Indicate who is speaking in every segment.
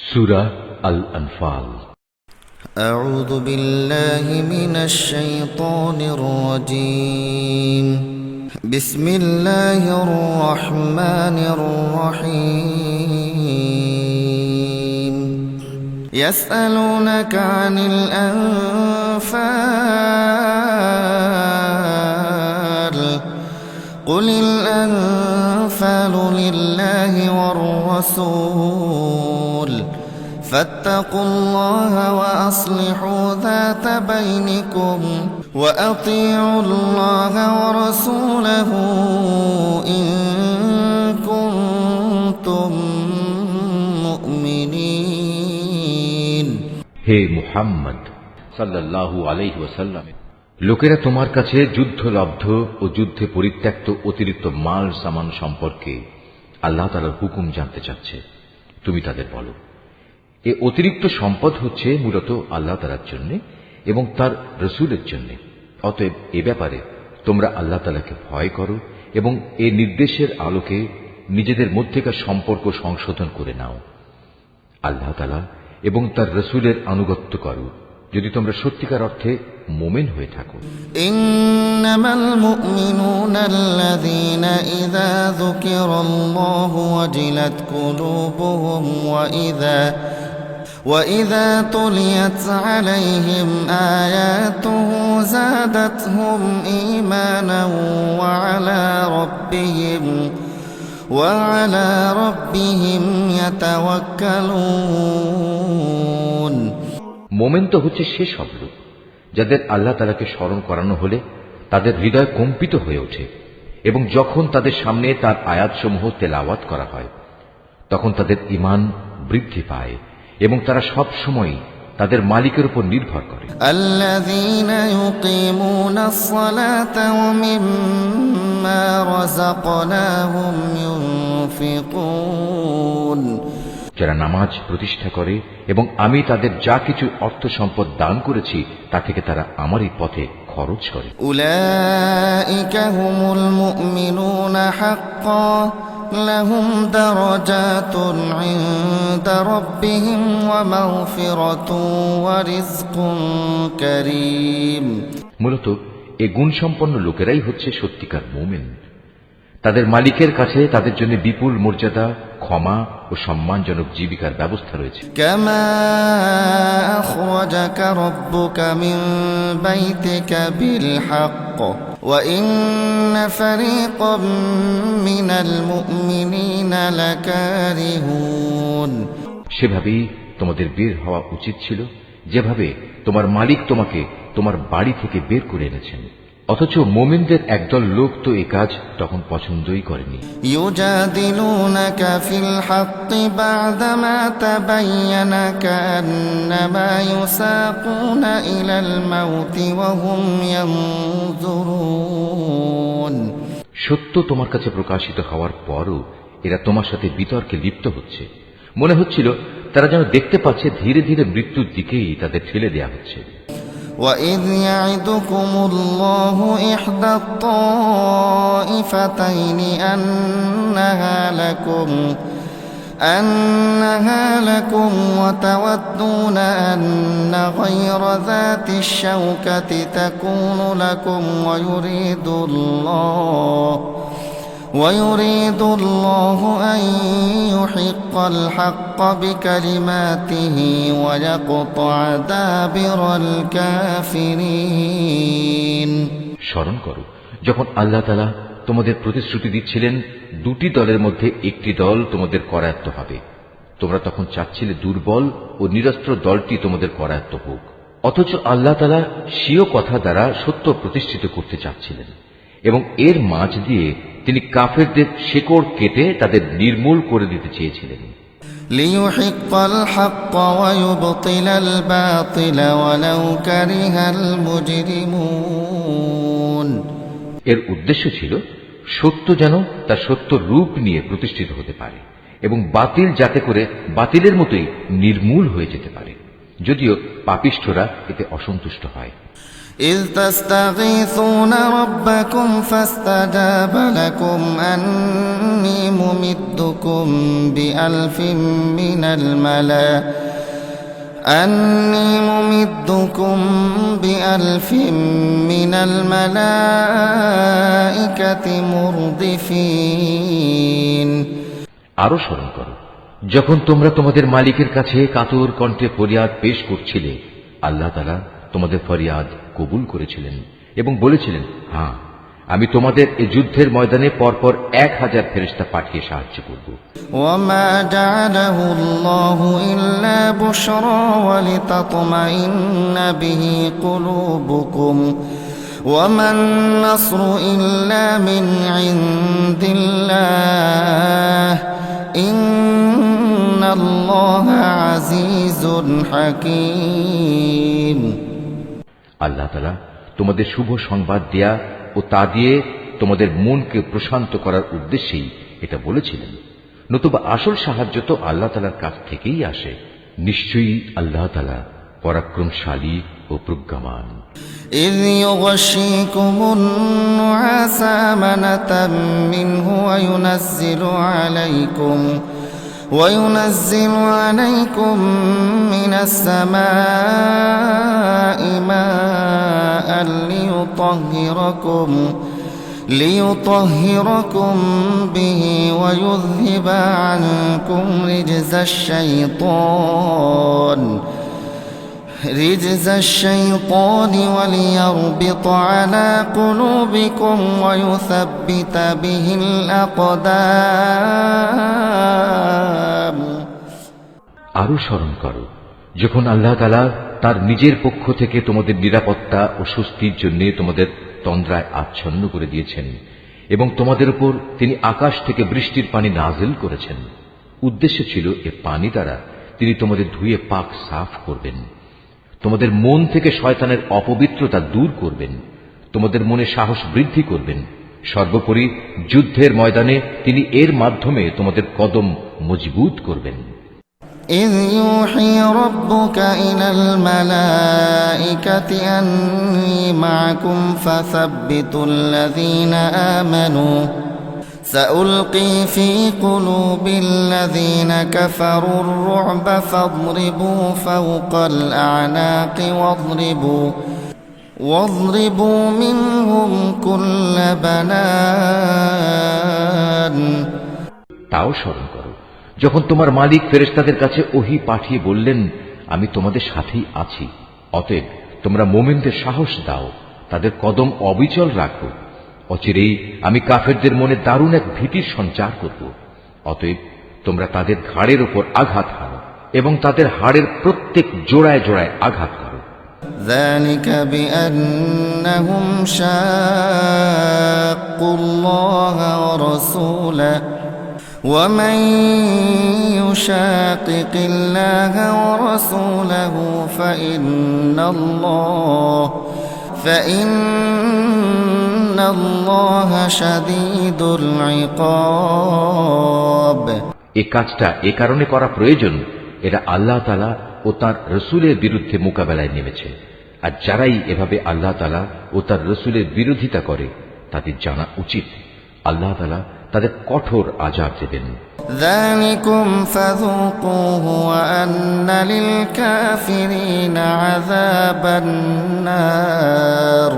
Speaker 1: সূরা আল আনফাল।
Speaker 2: أعوذ بالله من الشيطان الرجيم. بسم الله الرحمن الرحيم. يسألونك عن الأنفال قل الأنفال لله والرسول فاتقوا الله وأصلحوا ذات بينكم وأطيعوا الله ورسوله إن كنتم مؤمنين.
Speaker 1: হে মুহাম্মদ সাল্লাল্লাহু আলাইহি ওয়াসাল্লাম, লোকেরা তোমার কাছে যুদ্ধলব্ধ ও যুদ্ধে পরিত্যক্ত অতিরিক্ত মাল সামান সম্পর্কে আল্লাহ তাআলার হুকুম জানতে চাচ্ছে। তুমি তাদের বলো, এ অতিরিক্ত সম্পদ হচ্ছে মূলত আল্লাহ তাআলার জন্য এবং তার রাসূলের জন্য। অতএব এ ব্যাপারে তোমরা আল্লাহ তাআলাকে ভয় করো এবং এ নির্দেশের আলোকে নিজেদের মধ্যেকার সম্পর্ক সংশোধন করে নাও। আল্লাহ তাআলা এবং তার রাসূলের আনুগত্য করো যদি তোমরা সত্যিকার অর্থে মুমিন হয়ে থাকো।
Speaker 2: ইন্নামাল মুমিনুনা আল্লাযীনা ইযা যুকিরাল্লাহু ওয়াজিলাত কুলুবুহুম وإذا تليت عليهم آياته زادتهم إيمانا وعلى ربهم يتوكلون.
Speaker 1: মোমেন তো হচ্ছে সে সব লোক যাদের আল্লাহ তাআলাকে স্মরণ করানো হলে তাদের হৃদয় কম্পিত হয়ে ওঠে এবং যখন তাদের সামনে তার আয়াতসমূহ তেলাওয়াত করা হয় তখন তাদের ঈমান বৃদ্ধি পায় এবং তারা সব সময় তাদের মালিকের উপর নির্ভর করে।
Speaker 2: আল্লাযীনা ইউকিমুনাস সালাতা ওয়া মিম্মা রাযাকনাহুম ইউনফিকুন,
Speaker 1: যারা নামাজ প্রতিষ্ঠা করে এবং আমি তাদের যা কিছু অর্থ সম্পদ দান করেছি তা থেকে তারা আমারই পথে খরচ করে।
Speaker 2: উলাইকা হুমুল মুমিনুনা হাক্কান লাহুম দারাজাতুন ইনদা রাব্বিহিম ওয়া মাগফিরাতুন ওয়া রিজকুন কারীম.
Speaker 1: মূলত এই গুণসম্পন্ন লোকেরাই হচ্ছে সত্যিকার মুমিন। তাদের মালিকের কাছে তাদের জন্য বিপুল মর্যাদা, ক্ষমা ও সম্মানজনক জীবিকার ব্যবস্থা রয়েছে।
Speaker 2: কামা আখরাজাকা রাব্বুকা মিন বাইতিকা বিল হক ওয়া ইন্না ফারীকাম মিনাল মুমিনিনা লাকারিহুন.
Speaker 1: সেভাবেই তোমাদের বের হওয়া উচিত ছিল যেভাবে তোমার মালিক তোমাকে তোমার বাড়ি থেকে বের করে এনেছেন। অথচ মুমিনদের একদল লোক তো এই কাজ তখন পছন্দই করেনি।
Speaker 2: ইউজাদিলুনাকা ফিল হাক্কি বা'দামা তাবায়্যানা কান্নামা ইউসাকুনা ইলাল মাউতি ওয়া হুম ইয়ানজুরুন.
Speaker 1: সত্য তোমার কাছে প্রকাশিত হওয়ার পরও এরা তোমার সাথে বিতর্কে লিপ্ত হচ্ছে। মনে হচ্ছিল তারা যেন দেখতে পাচ্ছে ধীরে ধীরে মৃত্যুর দিকেই তাদের ঠেলে দেয়া হচ্ছে।
Speaker 2: وَإِذْ يَعِدُكُمُ اللَّهُ إِحْدَى الطَّائِفَتَيْنِ أَنَّهَا لَكُمْ وَتَوَدُّونَ أَنَّ غَيْرَ ذَاتِ الشَّوْكَةِ تَكُونُ لَكُمْ ويريد الله أن يحق الحق بكلماته ويقطع دابر الكافرين.
Speaker 1: স্মরণ করো যখন আল্লাহ তাআলা তোমাদের প্রতিশ্রুতি দিচ্ছিলেন দুটি দলের মধ্যে একটি দল তোমাদের করায়ত্ত হবে। তোমরা তখন চাচ্ছিলে দুর্বল ও নিরস্ত্র দলটি তোমাদের করায়ত্ত হোক। অথচ আল্লাহ তাআলা স্বীয় কথা দ্বারা সত্য প্রতিষ্ঠিত করতে চাচ্ছিলেন এবং এর মাঝ দিয়ে তিনি কাফেরদের শেকড় কেটে তাদের নির্মূল করে দিতে চেয়েছিলেন।
Speaker 2: লিইউহিক্কাল হাক্ক ওয়া ইউবতিলাল বাতিল ওয়ালাউ কারিহাল মুজরিমুন.
Speaker 1: এর উদ্দেশ্য ছিল সত্য যেন তার সত্য রূপ নিয়ে প্রতিষ্ঠিত হতে পারে এবং বাতিল যাতে করে বাতিলের মতোই নির্মূল হয়ে যেতে পারে, যদিও পাপিষ্ঠরা এতে অসন্তুষ্ট হয়।
Speaker 2: إذ تستغيثون ربكم فاستجاب لكم أني ممدكم بألف من الملائكة مردفين
Speaker 1: আরো স্মরণ করো যখন তোমরা তোমাদের মালিকের কাছে কাতর কণ্ঠে ফরিয়াদ পেশ করছিলে, আল্লাহ তাআলা তোমাদের ফরিয়াদ কবুল করেছিলেন এবং বলেছিলেন, হ্যাঁ, আমি তোমাদের এই যুদ্ধের ময়দানে পরপর 1000 ফেরেশতা পাঠিয়ে সাহায্য করব।
Speaker 2: وما جعله الله إلا بشرى ولتطمئن به قلوبكم وما النصر إلا من عند الله إن الله عزيز حكيم
Speaker 1: আল্লাহ তাআলা তোমাদের শুভ সংবাদ দেয়া ও তা দিয়ে তোমাদের মনকে প্রশান্ত করার উদ্দেশ্যেই এটা বলেছিলেন, নতুবা আসল সাহায্য তো আল্লাহ তাআলার কাছ থেকেই আসে। নিশ্চয়ই আল্লাহ তাআলা পরাক্রমশালী ও প্রজ্ঞামান।
Speaker 2: إذ يغشيكم النعاس أمنة منه وينزل عليكم من السماء ماء ليطهركم به ويذهب عنكم رجز الشيطان وليربط على قلوبكم ويثبت به الأقدام
Speaker 1: আরো স্মরণ করো যখন আল্লাহ তাআলা তার নিজের পক্ষ থেকে তোমাদের নিরাপত্তা ও স্বস্তির জন্য তোমাদের তন্দ্রায় আচ্ছন্ন করে দিয়েছেন এবং তোমাদের উপর তিনি আকাশ থেকে বৃষ্টির পানি নাজিল করেছেন। উদ্দেশ্য ছিল এ পানি দ্বারা তিনি তোমাদের ধুয়ে পাক সাফ করবেন, তোমাদের মন থেকে শয়তানের অপবিত্রতা দূর করবেন, তোমাদের মনে সাহস বৃদ্ধি করবেন। সর্বোপরি যুদ্ধের ময়দানে তিনি এর মাধ্যমে তোমাদের কদম মজবুত করবেন।
Speaker 2: إذ يوحي ربك إلى الملائكة أني معكم فثبتوا الذين آمنوا سألقي في قلوب الذين كفروا الرعب فاضربوا فوق الأعناق واضربوا منهم كل بنان
Speaker 1: তাও স্মরণ করো যখন তোমার মালিক ফেরেশতাদের কাছে ওহী পাঠিয়ে বললেন, আমি তোমাদের সাথেই আছি, অতএব তোমরা মুমিনদের সাহস দাও, তাদের কদম অবিচল রাখো। অচিরেই আমি কাফেরদের মনে দারুণ এক ভীতির সঞ্চার করব। অতএব তোমরা তাদের ঘাড়ের উপর আঘাত হানো এবং তাদের হাড়ের প্রত্যেক জোড়ায় জোড়ায় আঘাত করো।
Speaker 2: ذلك بأنهم شاقوا الله ورسوله ومن يشاقق الله ورسوله فإن الله شديد العقاب
Speaker 1: এই কাজটা এ কারণে করা প্রয়োজন, এরা আল্লাহ তাআলা ও তার রসুলের বিরুদ্ধে মোকাবেলায় নেমেছে, আর যারাই এভাবে আল্লাহ তাআলা ও তার রসুলের বিরোধিতা করে তাদের জানা উচিত আল্লাহ তাআলা তাদের কঠোর আযাব দেবেন।
Speaker 2: ذلكم فذوقوه وأن للكافرين عذاب النار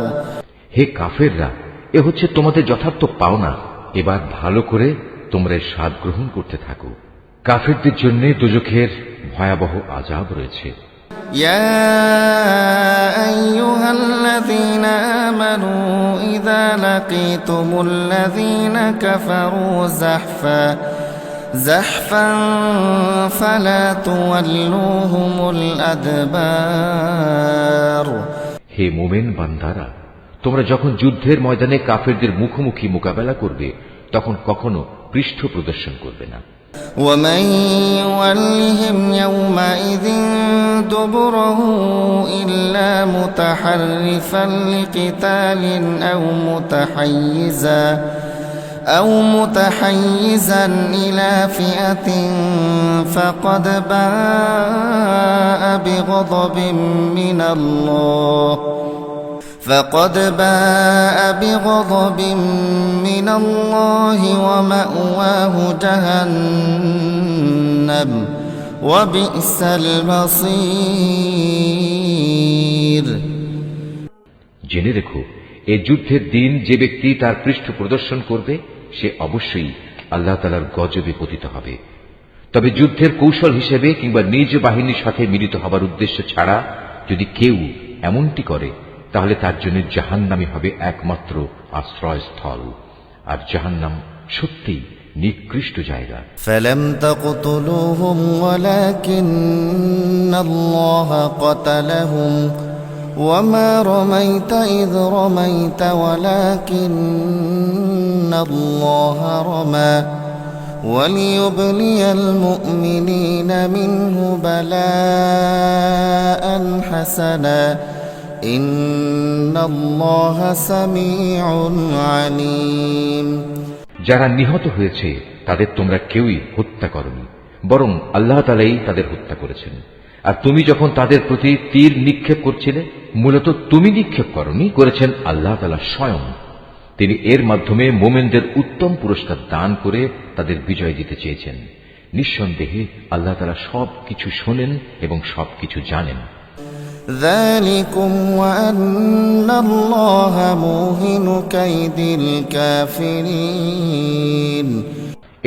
Speaker 1: হে কাফেররা, এ হচ্ছে তোমাদের যথার্থ পাওনা, এবার ভালো করে তোমরা স্বাদ গ্রহণ করতে থাকো। কাফেরদের জন্য দোজখের ভয়াবহ আযাব রয়েছে।
Speaker 2: يا أيها الذين آمنوا إذا لقيتم الذين كفروا زحفا فلا تولوهم الأدبار
Speaker 1: হে মুমিন বান্দারা, তোমরা যখন যুদ্ধের ময়দানে কাফেরদের মুখোমুখি মোকাবেলা করবে তখন কখনো পৃষ্ঠ প্রদর্শন করবে না।
Speaker 2: ومن يولهم يومئذ دبره إلا متحرفا لقتال أو متحيزا إلى فئة فقد باء بغضب من الله فقد باء بغضب من الله ومأواه جهنم وبئس المصير
Speaker 1: জেনে রেখো, এ যুদ্ধের দিন যে ব্যক্তি তার পৃষ্ঠ প্রদর্শন করবে সে অবশ্যই আল্লাহ তাআলার গজবে পতিত হবে। তবে যুদ্ধের কৌশল হিসেবে কিংবা নিজ বাহিনীর সাথে মিলিত হবার উদ্দেশ্য ছাড়া যদি কেউ এমনটি করে তাহলে তার জন্য জাহান্নামই হবে একমাত্র আশ্রয়স্থল, আর জাহান্নাম সত্যিই নিকৃষ্ট জায়গা।
Speaker 2: فلم تقتلوهم ولكن الله قتلهم وما رميت إذ رميت ولكن الله رمى وليبلي المؤمنين منه بلاء حسنا إن الله سميع عليم
Speaker 1: যারা নিহত হয়েছে তাদের তোমরা কেউই হত্যা করনি, বরং আল্লাহ তাআলাই তাদের হত্যা করেছেন। আর তুমি যখন তাদের প্রতি তীর নিক্ষেপ করছিলে, মূলত তুমি নিক্ষেপ করনি, করেছেন আল্লাহ তাআলা স্বয়ং। তিনি এর মাধ্যমে মোমেনদের উত্তম পুরস্কার দান করে তাদের বিজয় দিতে চেয়েছেন। নিঃসন্দেহে আল্লাহ তাআলা সবকিছু শোনেন এবং সবকিছু জানেন।
Speaker 2: ذلكم وأن الله موهن كيد الكافرين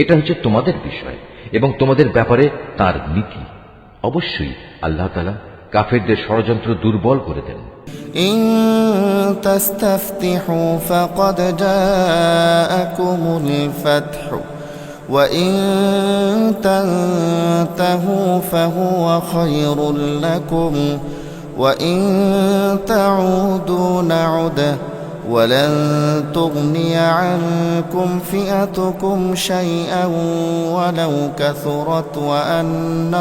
Speaker 1: এটা হচ্ছে তোমাদের বিষয় এবং তোমাদের ব্যাপারে তার নীতি। অবশ্যই আল্লাহ তাআলা কাফেরদের ষড়যন্ত্র দুর্বল করে দেন।
Speaker 2: إن تستفتحوا فقد جاءكم الفتح وإن تنتهوا فهو خير لكم وإن تعودوا نعد ولن تغني عنكم فئتكم شيئا ولو كثرت وأن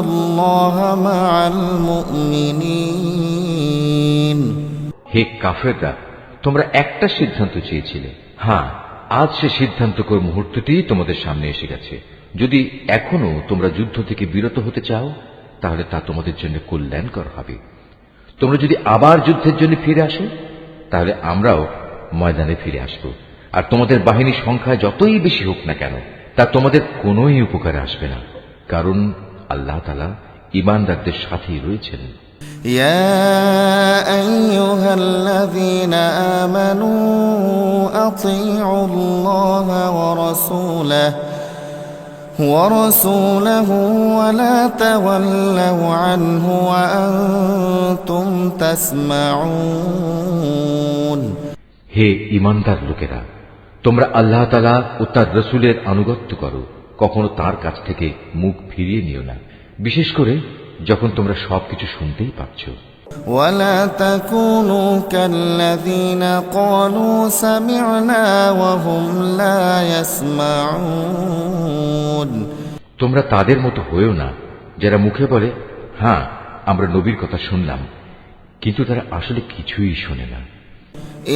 Speaker 2: الله مع المؤمنين
Speaker 1: হে কাফেররা, তোমরা একটা সিদ্ধান্ত চেয়েছিলে। হ্যাঁ, আজ সে সিদ্ধান্তকর মুহূর্তটি তোমাদের সামনে এসে গেছে। যদি এখনো তোমরা যুদ্ধ থেকে বিরত হতে চাও তাহলে তা তোমাদের জন্য কল্যাণকর হবে। তোমরা যদি আবার যুদ্ধের জন্য ফিরে আসো তাহলে আমরাও ময়দানে ফিরে আসব। আর তোমাদের বাহিনীর সংখ্যা যতই বেশি হোক না কেন তা তোমাদের কোনোই উপকারে আসবে না, কারণ আল্লাহ তাআলা ঈমানদারদের সাথেই রয়েছেন।
Speaker 2: يا أيها الذين آمنوا أطيعوا الله ورسوله ولا تولوا عنه وأنتم تسمعون
Speaker 1: হে ঈমানদার লোকেরা, তোমরা আল্লাহ তাআলা ও তার রাসূলের আনুগত্য করো, কখনো তার কাছ থেকে মুখ ফিরিয়ে নিও না, বিশেষ করে যখন তোমরা সবকিছু শুনতেই পাচ্ছ।
Speaker 2: ولا تكونوا كالذين قالوا سمعنا وهم لا يسمعون
Speaker 1: তোমরা তাদের মতো হয়েও না যারা মুখে বলে হ্যাঁ আমরা নবীর কথা শুনলাম, কিন্তু তারা আসলে কিছুই শোনে না।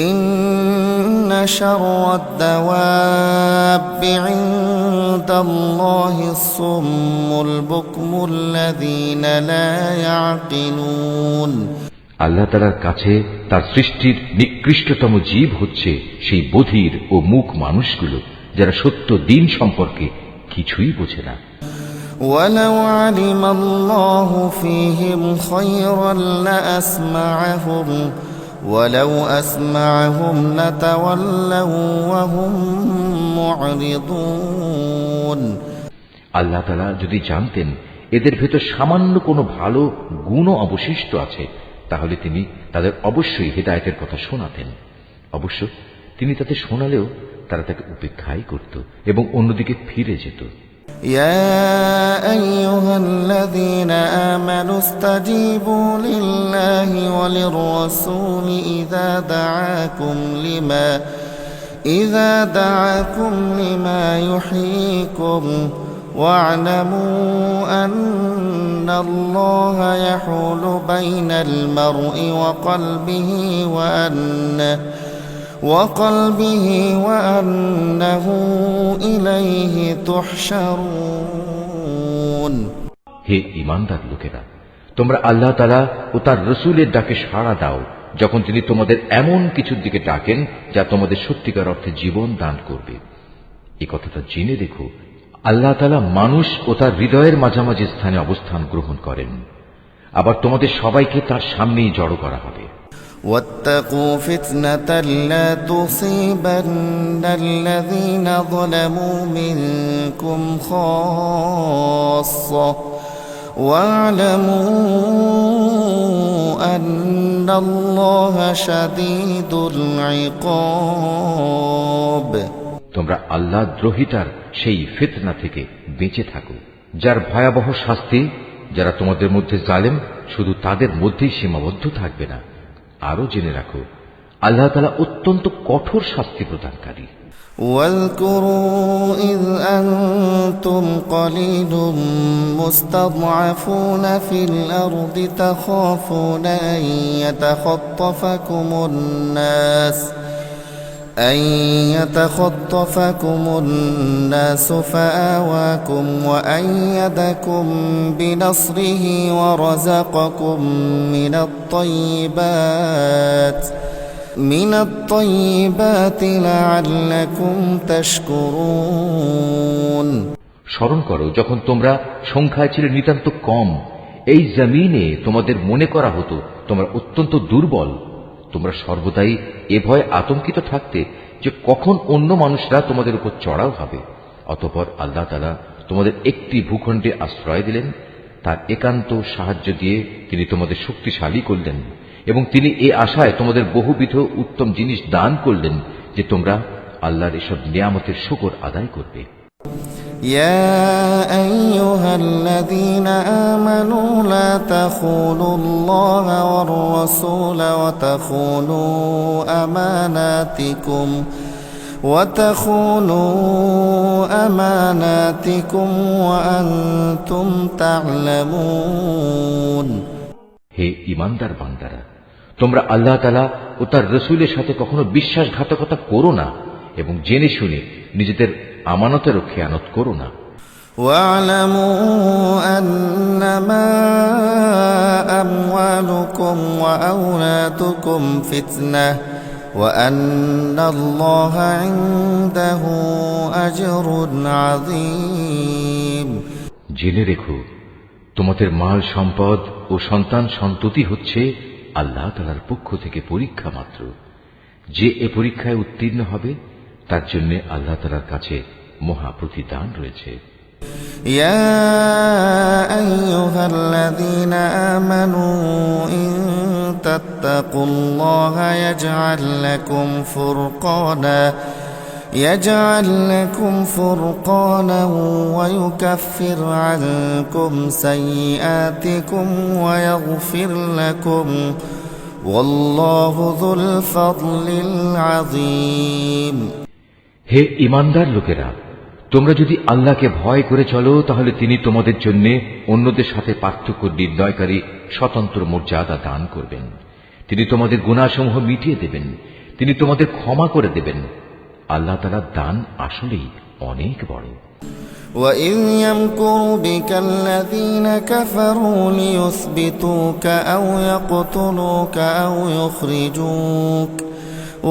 Speaker 2: إن شر الدواب عند الله الصم البكم الذين لا يعقلون
Speaker 1: আল্লাহ তাআলার কাছে তার সৃষ্টির নিকৃষ্টতম জীব হচ্ছে সেই বধির ও মূক মানুষগুলো যারা সত্য দিন সম্পর্কে কিছুই বোঝে না।
Speaker 2: ولو علم الله فيهم خيرا لأسمعهم ولو أسمعهم لتولوا وهم معرضون
Speaker 1: আল্লাহ তাআলা যদি জানতেন এদের ভেতর সামান্য কোনো ভালো গুণও অবশিষ্ট আছে তাহলে তিনি তাদের অবশ্যই হিদায়াতের কথা শোনাতেন। অবশ্য তিনি তাদের শোনালেও তারা তাকে উপেক্ষাই করত এবং অন্যদিকে ফিরে যেত।
Speaker 2: يا أيها الذين آمنوا استجيبوا لله وللرسول إذا دعاكم لما يحييكم واعلموا أن الله يحول بين المرء وقلبه وأنه إليه تحشرون
Speaker 1: হে ঈমানদার লোকেরা, তোমরা আল্লাহ তাআলা ও তার রাসূলের ডাকে সাড়া দাও যখন তিনি তোমাদের এমন কিছুর দিকে ডাকেন যা তোমাদের সত্যিকার অর্থে জীবন দান করবে। এই কথাটা জেনে রেখো, আল্লাহ তাআলা মানুষ ও তার হৃদয়ের মাঝামাঝি স্থানে অবস্থান গ্রহণ করেন। আবার তোমাদের সবাইকে তার সামনেই জড়ো করা হবে।
Speaker 2: واتقوا فتنة لا تصيبن الذين ظلموا منكم خاصة واعلموا أن الله شديد العقاب।
Speaker 1: তোমরা আল্লাহ দ্রোহিতার সেই ফিতনা থেকে বেঁচে থাকো, যার ভয়াবহ শাস্তি যারা তোমাদের মধ্যে জালেম শুধু তাদের মধ্যেই সীমাবদ্ধ থাকবে না। আরো জেনে রাখো, আল্লাহ তাআলা অত্যন্ত কঠোর শাস্তি প্রদানকারী।
Speaker 2: واذكروا إذ أنتم قليل مستضعفون في الأرض تخافون أن يتخطفكم الناس فآواكم وأيدكم بنصره ورزقكم من الطيبات لعلكم تشكرون।
Speaker 1: স্মরণ করো যখন তোমরা সংখ্যায় ছিলে নিতান্ত কম, এই জমিনে তোমাদের মনে করা হতো তোমরা অত্যন্ত দুর্বল। তোমরা সর্বদাই এ ভয়ে আতঙ্কিত থাকতে যে কখন অন্য মানুষরা তোমাদের উপর চড়াও হবে। অতঃপর আল্লাহ তাআলা তোমাদের একটি ভূখণ্ডে আশ্রয় দিলেন, তার একান্ত সাহায্য দিয়ে তিনি তোমাদের শক্তিশালী করলেন এবং তিনি এ আশায় তোমাদের বহুবিধ উত্তম জিনিস দান করলেন যে তোমরা আল্লাহর এসব নিয়ামতের শুকর আদায় করবে।
Speaker 2: يا أيها الذين آمنوا لا تخونوا الله والرسول وتخونوا أماناتكم وأنتم تعلمون।
Speaker 1: হে ঈমানদার বান্দারা, তোমরা আল্লাহ তাআলা ও তার রাসূলের সাথে কখনো বিশ্বাসঘাতকতা করো না এবং জেনে শুনে নিজেদের আমানতেরও খেয়ানত করো না।
Speaker 2: واعلموا أنما أموالكم وأولادكم فتنة وأن الله عنده أجر عظيم।
Speaker 1: জেনে রেখো, তোমাদের মাল সম্পদ ও সন্তান সন্ততি হচ্ছে আল্লাহ তাআলার পক্ষ থেকে পরীক্ষা মাত্র। যে এ পরীক্ষায় উত্তীর্ণ হবে তার জন্য আল্লাহ তাআলার কাছে মহা প্রতিদান রয়েছে।
Speaker 2: يا أيها الذين آمنوا إن تتقوا الله يجعل لكم فرقانا ويكفر عنكم سيئاتكم ويغفر لكم والله ذو الفضل العظيم।
Speaker 1: হে ঈমানদার লোকেরা, তোমরা যদি আল্লাহকে ভয় করে চলো তাহলে তিনি তোমাদের জন্য অন্যদের সাথে পার্থক্য নির্ণয়কারী স্বতন্ত্র মর্যাদা দান করবেন। তিনি তোমাদের গুনাহসমূহ মিটিয়ে দেবেন, তিনি তোমাদের ক্ষমা করে দেবেন। আল্লাহ তাআলার দান আসলেই অনেক বড়।
Speaker 2: وَإِذْ يَمْكُرُ بِكَ الَّذِينَ كَفَرُوا لِيُثْبِتُوكَ أَوْ يَقْتُلُوكَ أَوْ يُخْرِجُوكَ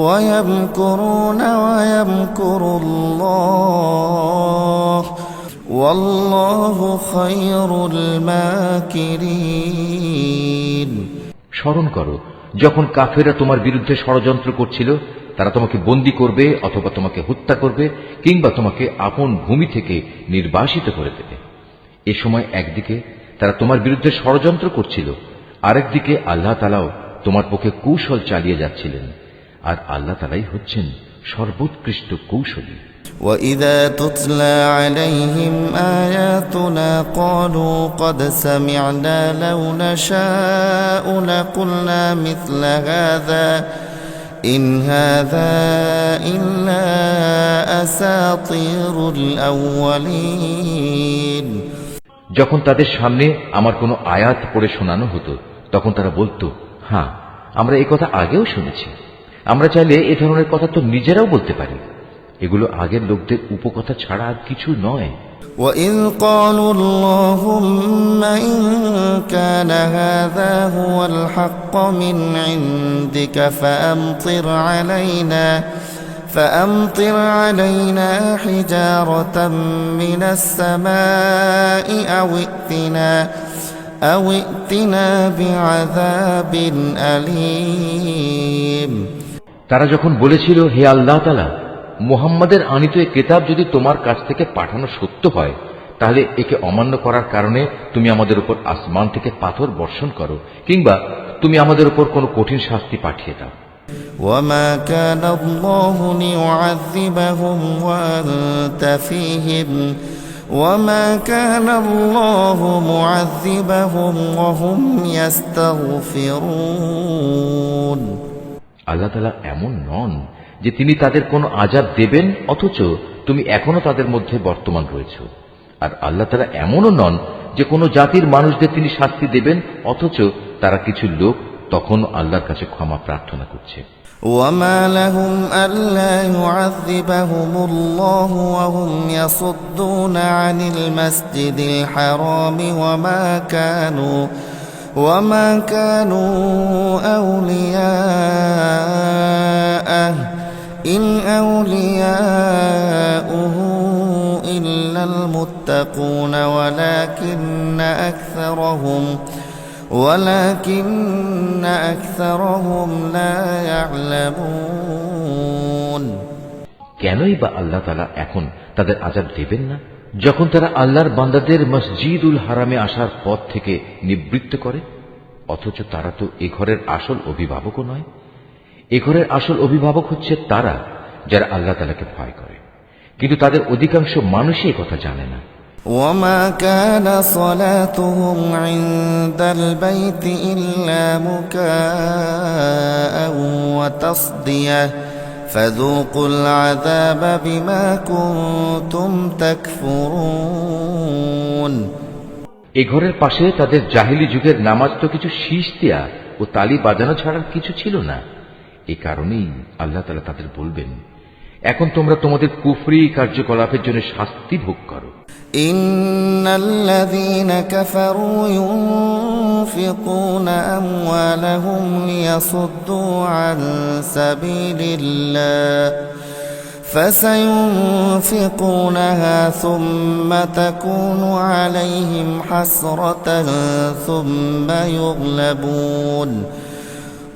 Speaker 2: وَيَمْكُرُونَ وَيَمْكُرُ اللَّهُ وَاللَّهُ خَيْرُ الْمَاكِرِينَ।
Speaker 1: স্মরণ করো যখন কাফেররা তোমার বিরুদ্ধে ষড়যন্ত্র করছিল, তারা তোমাকে বন্দী করবে অথবা তোমাকে হত্যা করবে কিংবা তোমাকে আপন ভূমি থেকে নির্বাসিত করে দেবে। এ সময় একদিকে তারা তোমার বিরুদ্ধে ষড়যন্ত্র করছিল, আরেকদিকে আল্লাহ তাআলাও তোমার পক্ষে কৌশল চালিয়ে যাচ্ছিলেন, আর আল্লাহ তাআলাই হচ্ছেন সর্বোৎকৃষ্ট কৌশলী।
Speaker 2: وَإِذَا تُتْلَى عَلَيْهِمْ آيَاتُنَا قَالُوا قَدْ سَمِعْنَا لَوْ نَشَاءُ لَقُلْنَا مِثْلَ هَذَا إِنْ هَذَا إِلَّا أَسَاطِيرُ الْأَوَّلِينَ।
Speaker 1: যখন তাদের সামনে আমার কোনো আয়াত পড়ে শোনানো হতো তখন তারা বলতো, হ্যাঁ, আমরা এই কথা আগেও শুনেছি, আমরা চাইলে এ ধরনের কথা তো নিজেরাও বলতে পারি। এগুলো আগের লোকদের উপকথা ছাড়া আর কিছু নয়।
Speaker 2: وَإِذْ قَالُوا اللَّهُمَّ إِن كَانَ هَذَا هُوَ الْحَقَّ مِنْ عِندِكَ فَأَمْطِرْ عَلَيْنَا حِجَارَةً مِنَ السَّمَاءِ أَوْ ائْتِنَا بِعَذَابٍ أَلِيمٍ।
Speaker 1: তারা যখন বলেছিল, হে আল্লাহ তাআলা, মুহাম্মাদের আনিত এই কিতাব যদি তোমার কাছ থেকে পাঠানো সত্য হয়, তাহলে একে অমান্য করার কারণে তুমি আমাদের উপর আসমান থেকে পাথর বর্ষণ করো, কিংবা তুমি আমাদের উপর কোনো কঠিন শাস্তি পাঠিয়ে দাও।
Speaker 2: وَمَا كَانَ اللَّهُ لِيُعَذِّبَهُمْ وَأَنْتَ فِيهِمْ وَمَا كَانَ اللَّهُ مُعَذِّبَهُمْ وَهُمْ يَسْتَغْفِرُونَ।
Speaker 1: আল্লাহ তাআলা এমন নন যে তিনি তাদের কোনো আযাব দেবেন অথচ তুমি এখনো তাদের মধ্যে বর্তমান রয়েছো, আর আল্লাহ তাআলা এমনও নন যে কোনো জাতির মানুষদের তিনি শাস্তি দেবেন অথচ তারা কিছু লোক তখন আল্লাহর কাছে ক্ষমা প্রার্থনা করছে।
Speaker 2: وَمَا لَهُمْ أَلَّا يُعَذِّبَهُمُ اللَّهُ وَهُمْ يَصُدُّونَ عَنِ الْمَسْجِدِ الْحَرَامِ وَمَا كَانُوا أَوْلِيَاءَهُ إِنْ أَوْلِيَاؤُهُ إِلَّا الْمُتَّقُونَ ولكن أكثرهم لا يعلمون।
Speaker 1: কেনই বা আল্লাহ তাআলা এখন তাদের আযাব দেবেন না, যখন তারা আল্লাহর বান্দাদের মসজিদুল হারামে আসার পথ থেকে নিবৃত্ত করে, অথচ তারা তো এ ঘরের আসল অভিভাবকও নয়। এ ঘরের আসল অভিভাবক হচ্ছে তারা যারা আল্লাহ তাআলাকে ভয় করে, কিন্তু তাদের অধিকাংশ মানুষই কথা জানে না।
Speaker 2: وَمَا كَانَ صَلَاتُهُمْ عِندَ الْبَيْتِ إِلَّا مُكَاءً وَتَصْدِيَةً فَذُوقُوا الْعَذَابَ بِمَا كُنتُمْ تَكْفُرُونَ।
Speaker 1: এ ঘরের পাশে তাদের জাহিলি যুগের নামাজ তো কিছু শীষ দেয়া ও তালি বাজানো ছাড়ার কিছু ছিল না। এ কারণেই আল্লাহ তাআলা তাদের বলবেন, এখন তোমরা তোমাদের কুফরি কার্যকলাপের জন্য শাস্তি ভোগ করো।
Speaker 2: ইন্নাল্লাযীনা কাফারু ইউনফিকুনা আমওয়ালাহুম লিয়াসুদ্দু আন সাবিলিল্লাহ فسينفقونها ثم تكون عليهم حسرة ثم يغلبون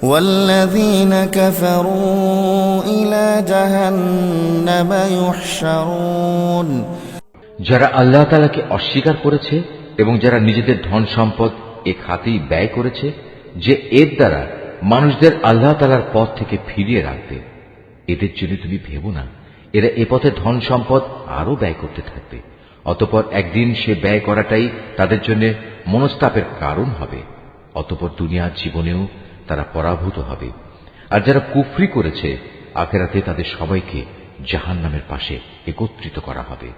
Speaker 2: والذين كفروا إلى جهنم يحشرون।
Speaker 1: যারা আল্লাহ তাআলাকে অস্বীকার করেছে এবং যারা নিজেদের ধন সম্পদ এ খাতেই ব্যয় করেছে, যে এর দ্বারা মানুষদের আল্লাহ তাআলার পথ থেকে ফিরিয়ে রাখবে, এদের জন্য তুমি ভেবো না এরা এ পথে ধন সম্পদ আরো ব্যয় করতে থাকবে, অতঃপর একদিন সে ব্যয় করাটাই তাদের জন্য মনস্তাপের কারণ হবে, অতঃপর দুনিয়ার জীবনেও তারা পরাভূত হবে। আর যারা কুফরি করেছে, আখিরাতে তাদের সবাইকে জাহান্নামের পাশে একত্রিত করা হবে।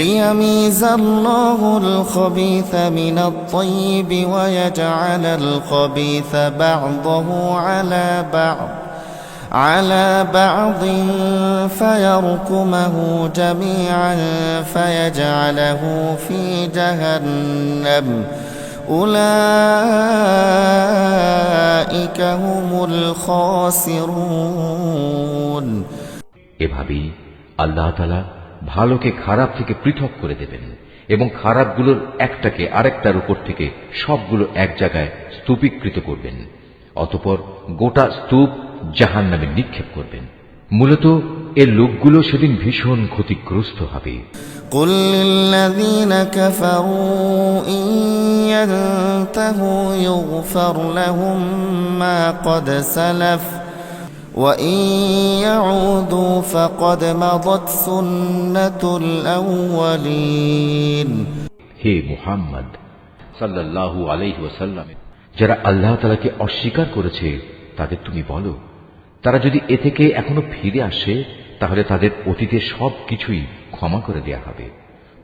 Speaker 2: ليميز الله الخبيث من الطيب ويجعل الخبيث بعضه على بعض فيركمه جميعا فيجعله في جهنم أولئك هم الخاسرون।
Speaker 1: এভাবেই আল্লাহ তাআলা ভালোকে খারাপ থেকে পৃথক করে দেবেন এবং খারাপগুলোর একটাকে আরেকটার উপর থেকে সবগুলো এক জায়গায় স্তূপীকৃত করবেন, অতঃপর গোটা স্তূপ জাহান্নামে নিক্ষেপ করবেন। মূলত এর লোকগুলো সেদিন ভীষণ ক্ষতিগ্রস্ত হবে।
Speaker 2: قل للذين كفروا إن ينتهوا يغفر لهم ما قد سلف وإن يعودوا فقد مضت سنة الأولين।
Speaker 1: হে মুহাম্মদ সাল্লাল্লাহু আলাইহি ওয়াসাল্লাম, যারা আল্লাহ তাআলাকে অস্বীকার করেছে তাদের তুমি বলো, তারা যদি এ থেকে এখনো ফিরে আসে তাহলে তাদের অতীতের সব কিছুই ক্ষমা করে দেয়া হবে।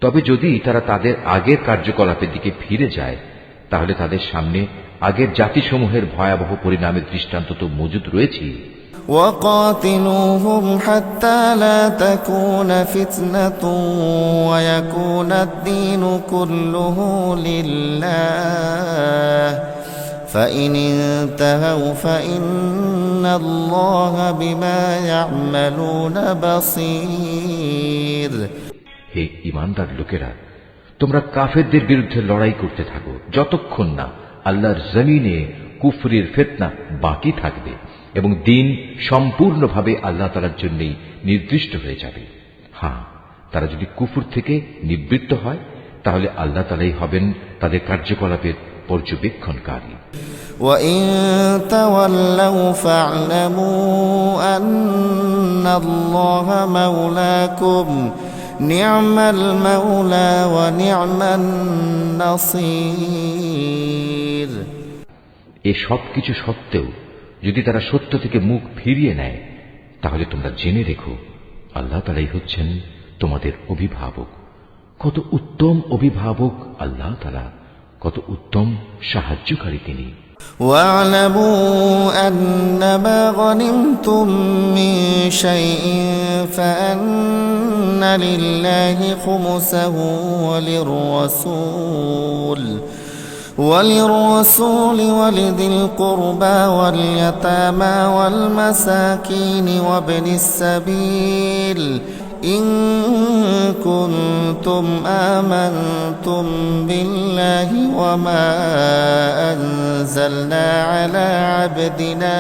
Speaker 1: তবে যদি তারা তাদের আগের কার্যকলাপের দিকে ফিরে যায় তাহলে তাদের সামনে আগের জাতিসমূহের ভয়াবহ পরিণামের দৃষ্টান্ত তো মজুদ রয়েছে।
Speaker 2: وقاتلوهم حتى لا تكون فتنة ويكون الدين كله لله فإن انتهوا فإن الله بما يعملون بصير
Speaker 1: হে ঈমানদার লোকেরা, তোমরা কাফেরদের বিরুদ্ধে লড়াই করতে থাকো যতক্ষণ না আল্লাহর জমিনে কুফরির ফিতনা বাকি থাকবে এবং দ্বীন সম্পূর্ণভাবে আল্লাহ তাআলার জন্যই নির্দিষ্ট হয়ে যাবে। হ্যাঁ, তারা যদি কুফর থেকে নিবৃত্ত হয় তাহলে আল্লাহ তাআলাই হবেন তাদের কার্যকলাপের পর্যবেক্ষণকারী।
Speaker 2: وَإِن تَوَلَّوْا فَاعْلَمُوا أَنَّ اللَّهَ مَوْلَاكُمْ نِعْمَ الْمَوْلَى وَنِعْمَ النَّصِيرُ।
Speaker 1: এ সব কিছু সত্ত্বেও যদি তারা সত্য থেকে মুখ ফিরিয়ে নেয় তাহলে তোমরা জেনে রেখো আল্লাহ তাআলাই হচ্ছেন তোমাদের অভিভাবক। কত উত্তম অভিভাবক আল্লাহ তাআলা, কত উত্তম সাহায্যকারী তিনি।
Speaker 2: وَاعْلَمُوا أَنَّمَا غَنِمْتُم مِّن شَيْءٍ فَأَنَّ لِلَّهِ خُمُسَهُ وَلِلرَّسُولِ وَلِذِي الْقُرْبَى وَالْيَتَامَى وَالْمَسَاكِينِ وَابْنِ السَّبِيلِ إِن كُنتُمْ آمَنتُم بِاللَّهِ وَمَا أَنزَلْنَا عَلَى عَبْدِنَا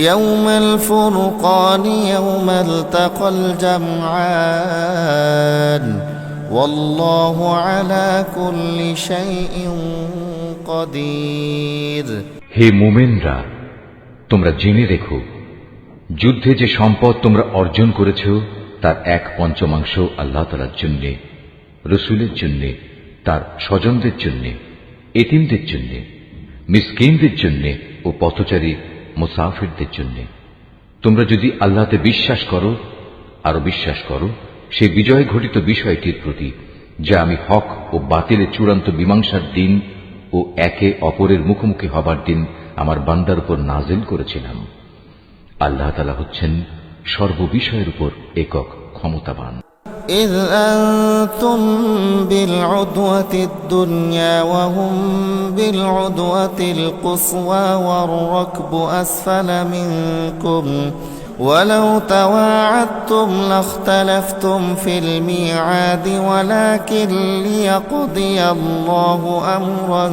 Speaker 2: يَوْمَ الْفُرْقَانِ يَوْمَ الْتَقَى الْجَمْعَانِ وَاللَّهُ عَلَى كُلِّ شَيْءٍ قَدِيرٌ।
Speaker 1: হে মুমিনরা, তোমরা জেনে রেখো যুদ্ধে যে সম্পদ তোমরা অর্জন করেছ তার 1/5 আল্লাহ তাআলার জন্য, রাসূলের জন্য, তার স্বজনদের জন্য, এতিমদের জন্য, মিসকিনদের জন্য ও পথচারী মুসাফিরদের জন্য। তোমরা যদি আল্লাহতে বিশ্বাস করো, আরো বিশ্বাস করো সেই বিজয় ঘটিত বিষয়টির প্রতি যা আমি হক ও বাতিলের চূড়ান্ত মীমাংসার দিন ও একে অপরের মুখোমুখি হবার দিন আমার বান্দার উপর নাজিল করেছিলাম। আল্লাহ তাআলা হচ্ছেন সর্ববিষয়ের উপর একক ক্ষমতাবান।
Speaker 2: إذ أنتم بالعدوة الدنيا وهم بالعدوة القصوى والركب أسفل منكم ولو تواعدتم لاختلفتم في الميعاد ولكن ليقضي الله أمرا